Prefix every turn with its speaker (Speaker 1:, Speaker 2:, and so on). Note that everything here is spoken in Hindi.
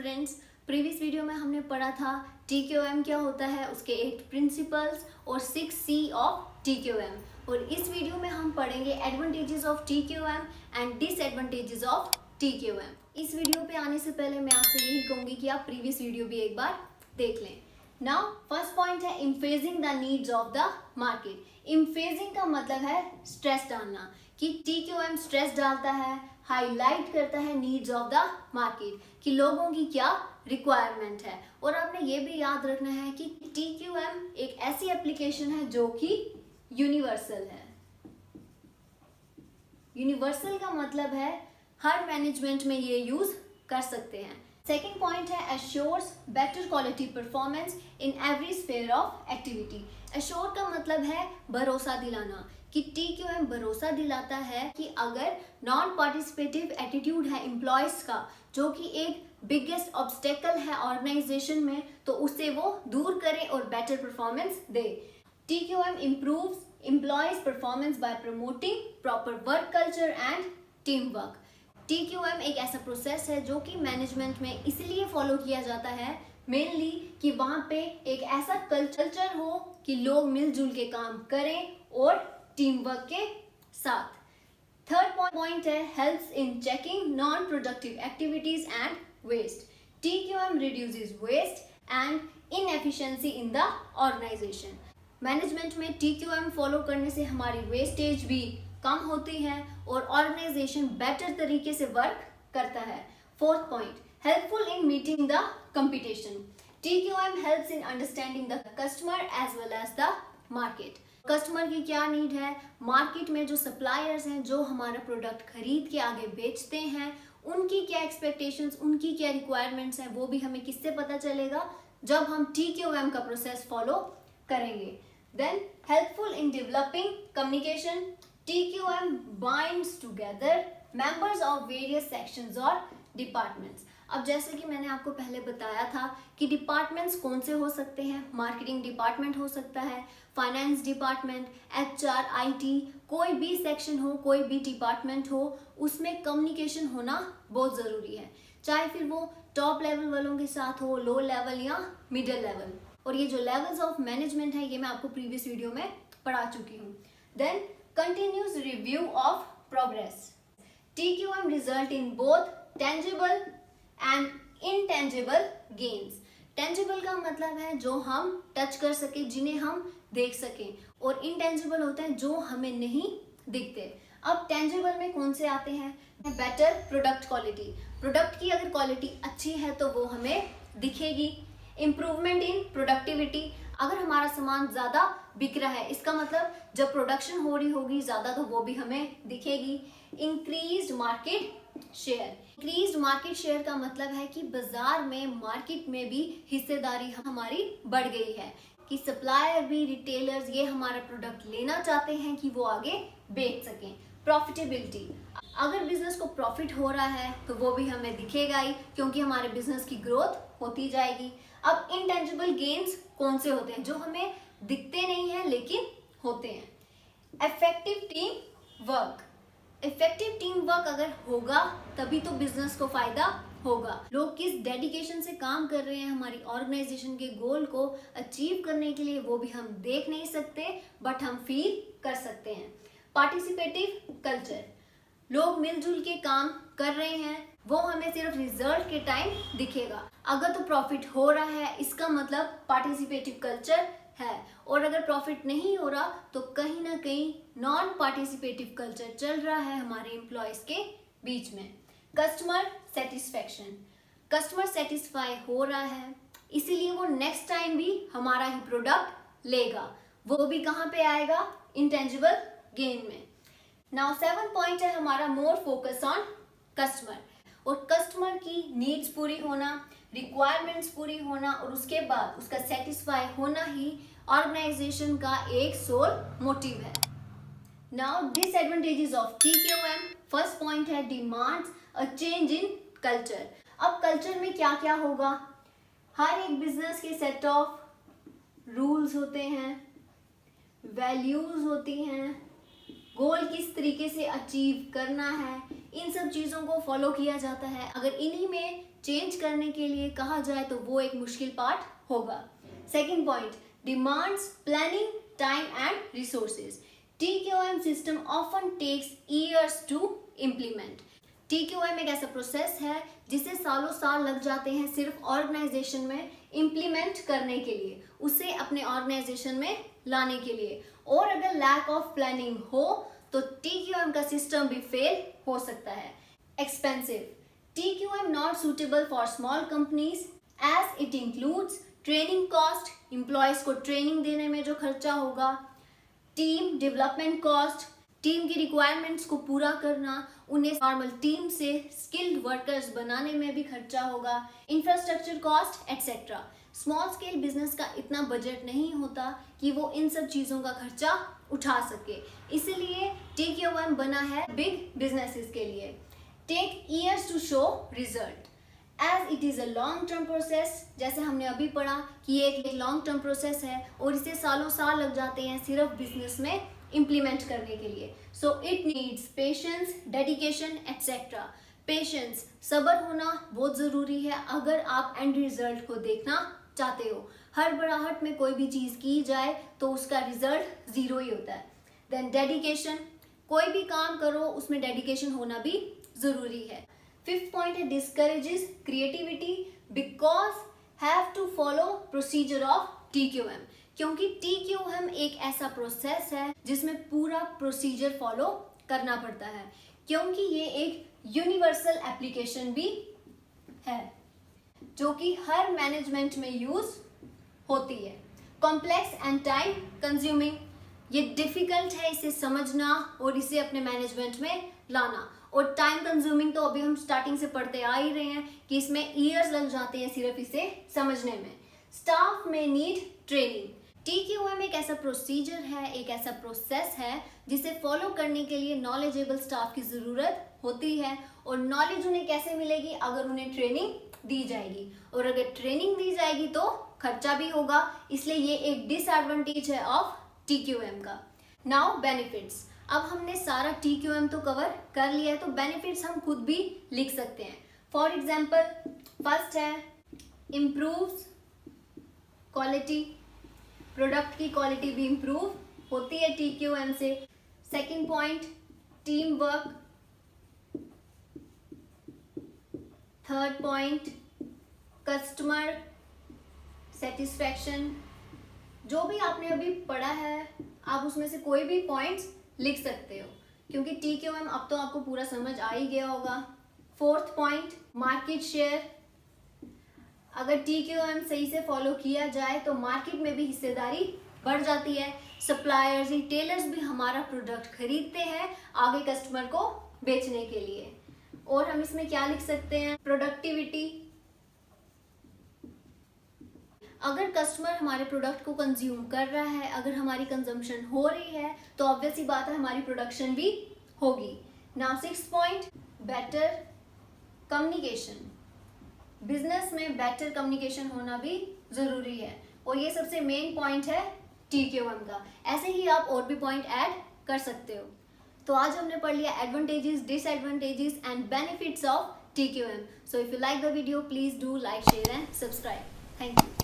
Speaker 1: स्टूडेंट्स, प्रीवियस वीडियो में हमने पढ़ा था TQM क्या होता है, उसके 8 प्रिंसिपल्स और 6 C ऑफ TQM। और इस वीडियो में हम पढ़ेंगे advantages of TQM and disadvantages of TQM। इस वीडियो पे आने से पहले मैं आपसे यही कहूँगी कि आप प्रीवियस वीडियो भी एक बार देख लें। नाउ फर्स्ट पॉइंट है emphasising the needs of the market. Emphasising का मतलब है स्ट्रेस डालना, कि TQM स्ट्रेस डालता है, हाईलाइट करता है नीड्स ऑफ द मार्केट, कि लोगों की क्या रिक्वायरमेंट है। और आपने ये भी याद रखना है कि TQM एक ऐसी एप्लीकेशन है जो कि यूनिवर्सल है। यूनिवर्सल का मतलब है हर मैनेजमेंट में ये यूज कर सकते हैं। सेकेंड पॉइंट है assures better quality performance in every sphere of activity. Assure का मतलब है भरोसा दिलाना, कि TQM भरोसा दिलाता है कि अगर नॉन पार्टिसिपेटिव एटीट्यूड है एम्प्लॉयज का, जो कि एक बिगेस्ट ऑब्स्टेकल है ऑर्गेनाइजेशन में, तो उसे वो दूर करे और better performance they. TQM improves employees performance by promoting proper work culture and teamwork। TQM एक ऐसा प्रोसेस है जो कि मैनेजमेंट में इसलिए फॉलो किया जाता है मेनली कि वहाँ पे एक ऐसा कल्चर हो कि लोग मिलजुल के काम करें और टीम वर्क के साथ। थर्ड पॉइंट है helps in checking non productive activities and waste. TQM reduces waste and inefficiency in the organization। Management में TQM फॉलो करने से हमारी वेस्टेज भी कम होती है और ऑर्गेनाइजेशन बेटर तरीके से वर्क करता है। Fourth point helpful in meeting the competition. TQM helps in understanding the customer as well as the market. Customer की क्या नीड है, मार्केट में जो सप्लायर्स हैं जो हमारा प्रोडक्ट खरीद के आगे बेचते हैं, उनकी क्या एक्सपेक्टेशंस, उनकी क्या रिक्वायरमेंट्स हैं, वो भी हमें किससे पता चलेगा, जब हम TQM का प्रोसेस फॉलो करेंगे। Then helpful in developing communication. TQM binds together members of various sections और डिपार्टमेंट्स। अब जैसे कि मैंने आपको पहले बताया था कि डिपार्टमेंट्स कौन से हो सकते हैं, मार्केटिंग डिपार्टमेंट हो सकता है, फाइनेंस डिपार्टमेंट, HR, IT, कोई भी सेक्शन हो, कोई भी डिपार्टमेंट हो, उसमें कम्युनिकेशन होना बहुत ज़रूरी है, चाहे फिर वो टॉप लेवल वालों के साथ हो, लो लेवल या मिडिल लेवल। और ये जो लेवल्स ऑफ मैनेजमेंट है ये मैं आपको प्रीवियस वीडियो में पढ़ा चुकी हूँ। Then continuous review of progress। TQM result in both tangible and intangible gains। tangible का मतलब है जो हम टच कर सके, जिन्हें हम देख सकें, और intangible होता है जो हमें नहीं दिखते। अब tangible में कौन से आते हैं, बेटर प्रोडक्ट क्वालिटी। प्रोडक्ट की अगर क्वालिटी अच्छी है तो वो हमें दिखेगी। इम्प्रूवमेंट इन प्रोडक्टिविटी, अगर हमारा सामान ज़्यादा बिक रहा है, इसका मतलब जब प्रोडक्शन हो रही होगी ज़्यादा तो वो भी हमें दिखेगी। Increased market share. Increased market share का मतलब है कि बाजार में, मार्केट में भी हिस्सेदारी हमारी बढ़ गई है, कि सप्लायर भी, रिटेलर्स ये हमारा प्रोडक्ट लेना चाहते हैं कि वो आगे बेच सकें। प्रॉफिटेबिलिटी, अगर बिजनेस को प्रॉफिट हो रहा है तो वो भी हमें दिखेगा ही, क्योंकि हमारे बिजनेस की ग्रोथ होती जाएगी। अब इंटेंजिबल गेन्स कौन से होते हैं, जो हमें दिखते नहीं हैं लेकिन होते हैं। Effective team work. Effective team work अगर होगा तभी तो बिजनेस को फायदा होगा। लोग किस डेडिकेशन से काम कर रहे हैं हमारी ऑर्गेनाइजेशन के गोल को अचीव करने के लिए, वो भी हम देख नहीं सकते बट हम फील कर सकते हैं। पार्टिसिपेटिव कल्चर, लोग मिलजुल के काम कर रहे हैं, वो हमें सिर्फ रिजल्ट के टाइम दिखेगा। अगर तो प्रॉफिट हो रहा है इसका मतलब पार्टिसिपेटिव कल्चर है, और अगर प्रॉफिट नहीं हो रहा तो कहीं ना कहीं नॉन पार्टिसिपेटिव कल्चर चल रहा है हमारे एम्प्लॉयज के बीच में। कस्टमर सेटिस्फेक्शन, कस्टमर सेटिस्फाई हो रहा है इसीलिए वो नेक्स्ट टाइम भी हमारा ही प्रोडक्ट लेगा, वो भी कहाँ पे आएगा, इंटेंजिबल गेन में। नाउ 7 पॉइंट है हमारा मोर फोकस ऑन कस्टमर। और कस्टमर की नीड्स पूरी होना, रिक्वायरमेंट्स पूरी होना और उसके बाद उसका सेटिस्फाई होना ही ऑर्गेनाइजेशन का एक सोल मोटिव है। Now disadvantages of TQM। First point है demands a change in culture. अब कल्चर में क्या क्या होगा, हर एक बिजनेस के सेट ऑफ रूल्स होते हैं, वैल्यूज होती हैं, गोल किस तरीके से अचीव करना है, इन सब चीज़ों को फॉलो किया जाता है। अगर इन्हीं में चेंज करने के लिए कहा जाए तो वो एक मुश्किल पार्ट होगा। Second point, demands planning time and resources. TQM system often takes years to implement. TQM एक ऐसा प्रोसेस है जिसे सालों साल लग जाते हैं सिर्फ ऑर्गेनाइजेशन में इम्प्लीमेंट करने के लिए, उसे अपने ऑर्गेनाइजेशन में लाने के लिए। और अगर लैक ऑफ प्लानिंग हो तो TQM का सिस्टम भी फेल हो सकता है। Expensive. TQM not suitable for small companies as it includes training cost, employees को ट्रेनिंग देने में जो खर्चा होगा, टीम डेवलपमेंट कॉस्ट, टीम की रिक्वायरमेंट्स को पूरा करना, उन्हें नॉर्मल टीम से स्किल्ड वर्कर्स बनाने में भी खर्चा होगा, infrastructure cost etcetera. Small scale business का इतना बजट नहीं होता कि वो इन सब चीज़ों का खर्चा उठा सके, इसीलिए TQM बना है बिग बिजनेसेस के लिए। Take years to show result as it is a long term process. जैसे हमने अभी पढ़ा कि ये एक लॉन्ग टर्म प्रोसेस है और इसे सालों साल लग जाते हैं सिर्फ बिजनेस में इम्प्लीमेंट करने के लिए। So it needs patience, dedication etcetera. Patience, सब्र होना बहुत ज़रूरी है अगर आप एंड रिजल्ट को देखना चाहते हो। हर बड़ाहट में कोई भी चीज़ की जाए तो उसका रिजल्ट ज़ीरो ही होता है। देन डेडिकेशन, कोई भी काम करो उसमें डेडिकेशन होना भी ज़रूरी है। फिफ्थ पॉइंट है discourages creativity because have to follow procedure of TQM। क्योंकि TQM एक ऐसा प्रोसेस है जिसमें पूरा प्रोसीजर फॉलो करना पड़ता है, क्योंकि ये एक यूनिवर्सल एप्लीकेशन भी है जो कि हर मैनेजमेंट में यूज होती है। कॉम्प्लेक्स एंड टाइम कंज्यूमिंग, ये डिफिकल्ट है इसे समझना और इसे अपने मैनेजमेंट में लाना। और टाइम कंज्यूमिंग तो अभी हम स्टार्टिंग से पढ़ते आ ही रहे हैं कि इसमें ईयर्स लग जाते हैं सिर्फ इसे समझने में। स्टाफ में नीड ट्रेनिंग। TQM एक ऐसा प्रोसीजर है, एक ऐसा प्रोसेस है जिसे फॉलो करने के लिए नॉलेजेबल स्टाफ की ज़रूरत होती है। और नॉलेज उन्हें कैसे मिलेगी? अगर उन्हें ट्रेनिंग दी जाएगी, और अगर ट्रेनिंग दी जाएगी तो खर्चा भी होगा, इसलिए ये एक डिसएडवांटेज है ऑफ TQM का। Now benefits. अब हमने सारा TQM तो कवर कर लिया है, तो बेनिफिट्स हम खुद भी लिख सकते हैं। फॉर एग्जाम्पल, फर्स्ट है इम्प्रूव्स क्वालिटी, प्रोडक्ट की क्वालिटी भी इम्प्रूव होती है TQM से। Second point, team work. Third point, customer satisfaction. जो भी आपने अभी पढ़ा है आप उसमें से कोई भी पॉइंट्स लिख सकते हो, क्योंकि TQM अब तो आपको पूरा समझ आ ही गया होगा। Fourth point, market share. अगर TQM सही से फॉलो किया जाए तो मार्केट में भी हिस्सेदारी बढ़ जाती है। सप्लायर्स, रिटेलर्स भी हमारा प्रोडक्ट खरीदते हैं आगे कस्टमर को बेचने के लिए। और हम इसमें क्या लिख सकते हैं? प्रोडक्टिविटी। अगर कस्टमर हमारे प्रोडक्ट को कंज्यूम कर रहा है, अगर हमारी कंजम्पशन हो रही है, तो ऑब्वियस ही बात है हमारी प्रोडक्शन भी होगी। Now sixth point, better communication. Business में बेटर कम्युनिकेशन होना भी ज़रूरी है, और ये सबसे मेन पॉइंट है TQM का। ऐसे ही आप और भी पॉइंट ऐड कर सकते हो। तो आज हमने पढ़ लिया advantages, disadvantages and benefits of TQM। So if you like the video, please do like, share and subscribe. Thank you.